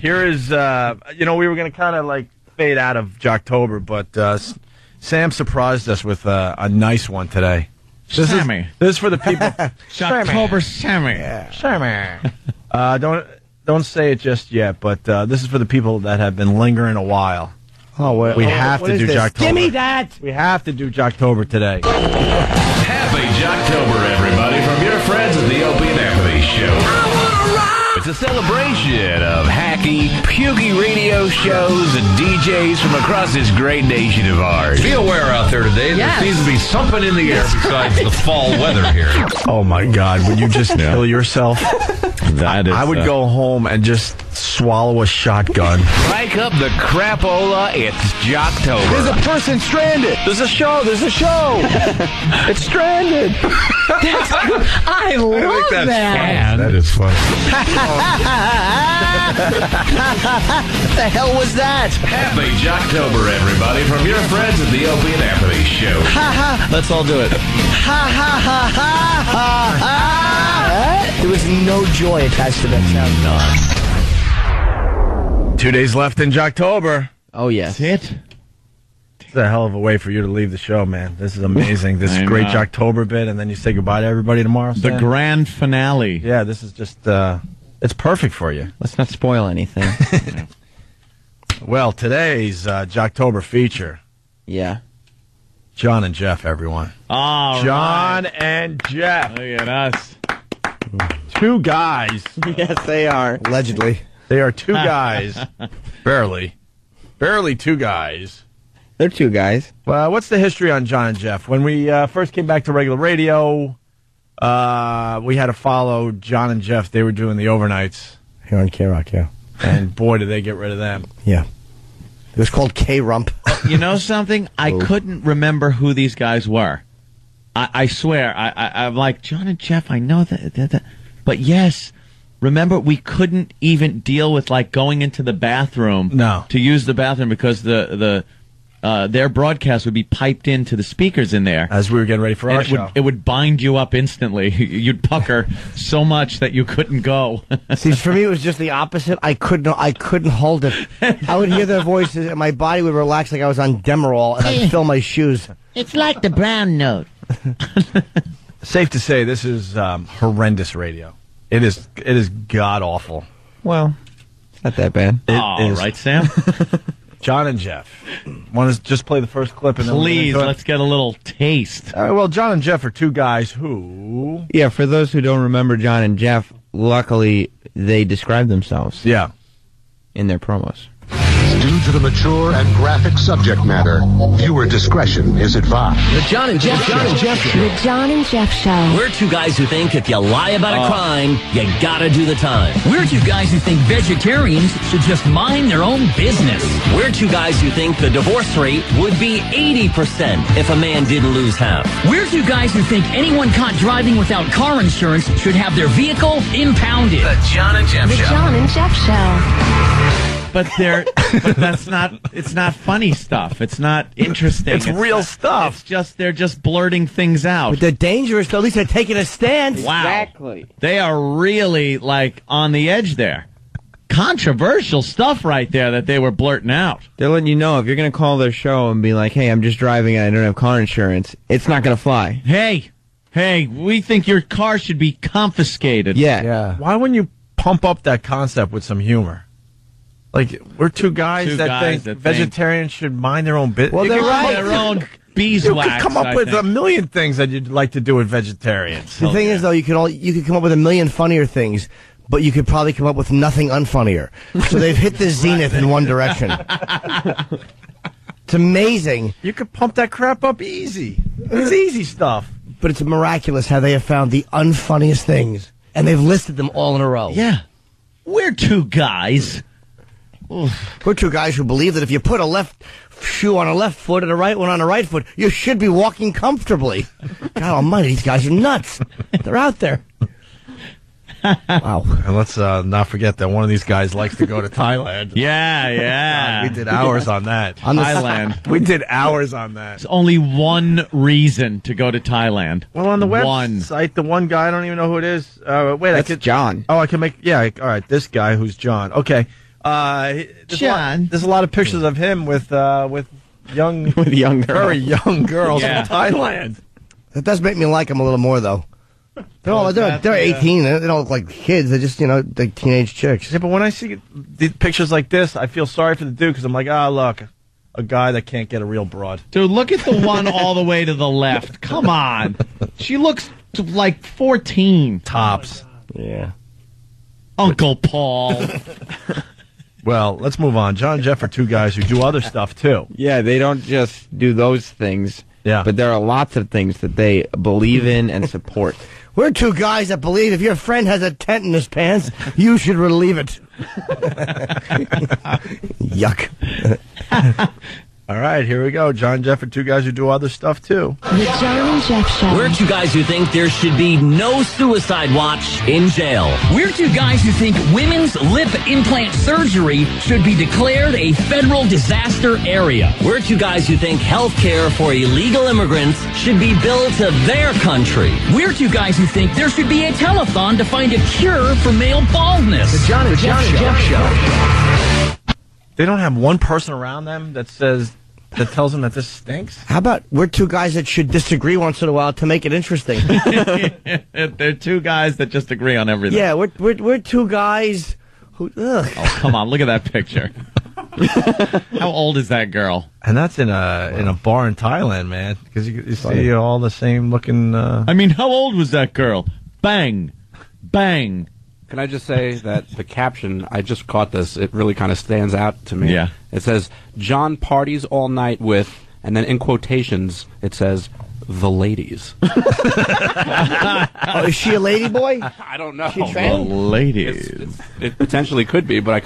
Here is, we were going to kind of like fade out of Jocktober, but Sam surprised us with a nice one today. This is for the people. Jocktober Sammy. Yeah. Sammy. Don't say it just yet, but this is for the people that have been lingering a while. We have to do Jocktober. Give me that! We have to do Jocktober today. Happy Jocktober, everybody, from your friends at the Opie and Anthony Show. It's a celebration of hacky, pukey radio shows and DJs from across this great nation of ours. Be aware out there today. There seems to be something in the air besides the fall weather here. Oh, my God. Would you just kill yourself? I would go home and just swallow a shotgun. Strike up the crapola. It's Jocktober. There's a person stranded. There's a show. It's stranded. I love that. That is funny. What the hell was that? Happy Jocktober, everybody, from your friends at the Opie and Anthony Show. Let's all do it. There was no joy attached to that sound. 2 days left in Jocktober. Oh, yes. That's it. It's a hell of a way for you to leave the show, man. This is amazing. This great Jocktober bit, and then you say goodbye to everybody tomorrow. The grand finale. Yeah, this is just, it's perfect for you. Let's not spoil anything. Well, today's Jocktober feature. Yeah. John and Jeff, everyone. Oh, John and Jeff. Look at us. Two guys. Yes, they are. Allegedly. They are two guys. Barely two guys. They're two guys. Well, what's the history on John and Jeff? When we first came back to regular radio, we had to follow John and Jeff. They were doing the overnights. Here on K-Rock, yeah. And boy, did they get rid of them. Yeah. It was called K-Rump. You know something? I couldn't remember who these guys were. I swear. I'm like, John and Jeff, I know that. But yes, remember, we couldn't even deal with like going into the bathroom to use the bathroom because their broadcast would be piped into the speakers in there. As we were getting ready for our show. It would bind you up instantly. You'd pucker so much that you couldn't go. See, for me, it was just the opposite. I couldn't hold it. I would hear their voices, and my body would relax like I was on Demerol, and I'd fill my shoes. It's like the brown note. Safe to say, this is horrendous radio. It is god-awful. Well, it's not that bad. All right, Sam? John and Jeff. Want to just play the first clip? And Please, let's get a little taste. All right, well, John and Jeff are two guys who... Yeah, for those who don't remember John and Jeff, luckily they describe themselves. Yeah. In their promos. Due to the mature and graphic subject matter, viewer discretion is advised. The John and Jeff Show. The John and Jeff Show. We're two guys who think if you lie about a crime, you gotta do the time. We're two guys who think vegetarians should just mind their own business. We're two guys who think the divorce rate would be 80% if a man didn't lose half. We're two guys who think anyone caught driving without car insurance should have their vehicle impounded. The John and Jeff Show. The John and Jeff Show. But it's not funny stuff. It's not interesting. It's real stuff. They're just blurting things out. But they're dangerous, though. At least they're taking a stance. Wow. Exactly. They are really, like, on the edge there. Controversial stuff right there that they were blurting out. They're letting you know if you're going to call their show and be like, hey, I'm just driving and I don't have car insurance, it's not going to fly. Hey, we think your car should be confiscated. Yeah. Why wouldn't you pump up that concept with some humor? Like, we're two guys that think vegetarians should mind their own business. Well, they're right. Their own beeswax. You could come up with a million things that you'd like to do with vegetarians. The thing is, though, you could come up with a million funnier things, but you could probably come up with nothing unfunnier. So they've hit the zenith in one direction. It's amazing. You could pump that crap up easy. It's easy stuff. But it's miraculous how they have found the unfunniest things, and they've listed them all in a row. Yeah. We're two guys. We're two guys who believe that if you put a left shoe on a left foot and a right one on a right foot, you should be walking comfortably. God almighty, these guys are nuts. They're out there. Wow. And let's not forget that one of these guys likes to go to Thailand. Yeah. We did hours on that. Thailand. We did hours on that. There's only one reason to go to Thailand. Well, on the website, the one guy, I don't even know who it is. That's John. Oh, I can make, all right, this guy who's John. Okay. There's a lot of pictures of him with young young girls. Very young girls from Thailand. That does make me like him a little more, though. They're 18. They don't look like kids. They're just, like teenage chicks. Yeah, but when I see the pictures like this, I feel sorry for the dude because I'm like, look, a guy that can't get a real broad. Dude, look at the one all the way to the left. Come on. She looks like 14. Tops. Yeah. Uncle Paul. Well, let's move on. John and Jeff are two guys who do other stuff, too. Yeah, they don't just do those things. Yeah. But there are lots of things that they believe in and support. We're two guys that believe if your friend has a tent in his pants, you should relieve it. Yuck. All right, here we go. John and Jeff are two guys who do other stuff, too. The John and Jeff Show. We're two guys who think there should be no suicide watch in jail. We're two guys who think women's lip implant surgery should be declared a federal disaster area. We're two guys who think health care for illegal immigrants should be billed to their country. We're two guys who think there should be a telethon to find a cure for male baldness. The John and Jeff Show. They don't have one person around them that tells them that this stinks? How about we're two guys that should disagree once in a while to make it interesting? They're two guys that just agree on everything. Yeah, we're two guys who... Ugh. Oh, come on. Look at that picture. How old is that girl? And that's in a bar in Thailand, man. Because you see all the same looking... I mean, how old was that girl? Bang. Bang. Can I just say that the caption, I just caught this, it really kind of stands out to me. Yeah. It says, John parties all night with, and then in quotations, it says, the ladies. Is she a lady boy? I don't know. She a trans? The ladies. It potentially could be, but I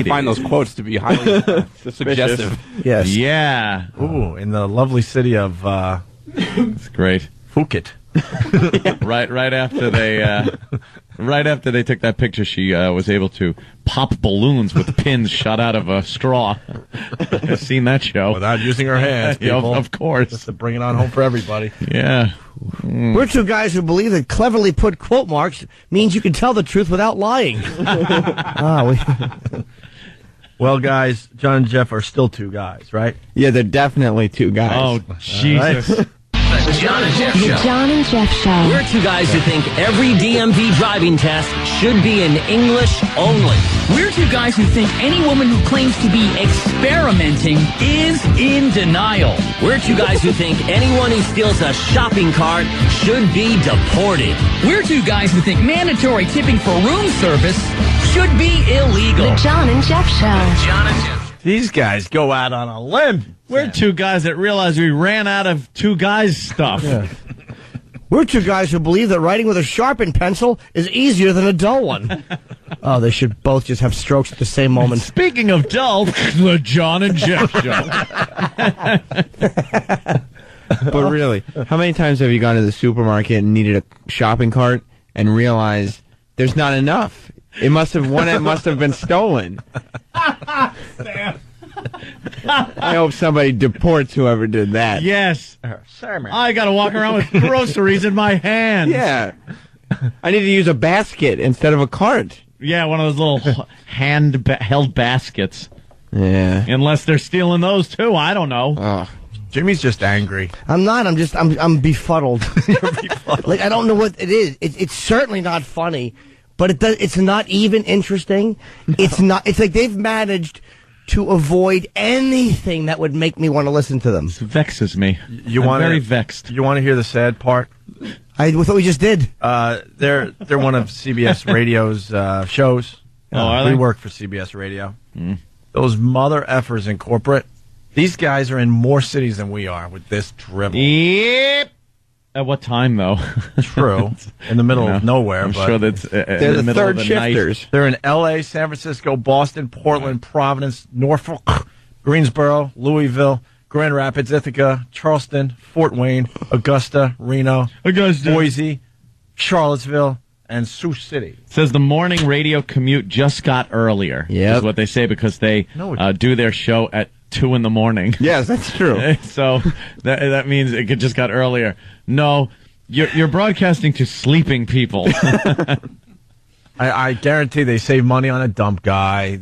find those quotes to be highly suggestive. Yes. Yeah. Ooh, in the lovely city of... It's great. Phuket. Right after they took that picture, she was able to pop balloons with pins shot out of a straw. I've seen that show. Without using her hands, people. Yeah, of course. Just to bring it on home for everybody. Yeah. We're two guys who believe that cleverly put quote marks means you can tell the truth without lying. Well, guys, John and Jeff are still two guys, right? Yeah, they're definitely two guys. Oh, Jesus. The John and Jeff The Show. John and Jeff Show. We're two guys who think every DMV driving test should be in English only. We're two guys who think any woman who claims to be experimenting is in denial. We're two guys who think anyone who steals a shopping cart should be deported. We're two guys who think mandatory tipping for room service should be illegal. The John and Jeff Show. John and Jeff. These guys go out on a limb. We're two guys that realize we ran out of two guys stuff. Yeah. We're two guys who believe that writing with a sharpened pencil is easier than a dull one. Oh, they should both just have strokes at the same moment. Speaking of dull, the John and Jeff Show. But really, how many times have you gone to the supermarket and needed a shopping cart and realized there's not enough? It must have been stolen. I hope somebody deports whoever did that. Yes. I got to walk around with groceries in my hands. Yeah. I need to use a basket instead of a cart. Yeah, one of those little held baskets. Yeah. Unless they're stealing those too. I don't know. Oh. Jimmy's just angry. I'm not. I'm befuddled. You're befuddled. Like, I don't know what it is. It's certainly not funny, but it's not even interesting. It's not. It's like they've managed to avoid anything that would make me want to listen to them. This vexes me. I'm very vexed. You want to hear the sad part? I thought we just did. They're one of CBS Radio's shows. Oh, are they? We work for CBS Radio. Those mother effers in corporate. These guys are in more cities than we are with this dribble. Yep. At what time, though? True. In the middle of nowhere. I'm but sure that's they're the third shifters. Night. They're in L.A., San Francisco, Boston, Portland, Providence, Norfolk, Greensboro, Louisville, Grand Rapids, Ithaca, Charleston, Fort Wayne, Augusta, Reno, Boise, Charlottesville, and Sioux City. It says the morning radio commute just got earlier. Yep. Is what they say because they do their show at 2 in the morning. Yes, that's true. So that means it just got earlier. No, you're broadcasting to sleeping people. I guarantee they save money on a dump guy.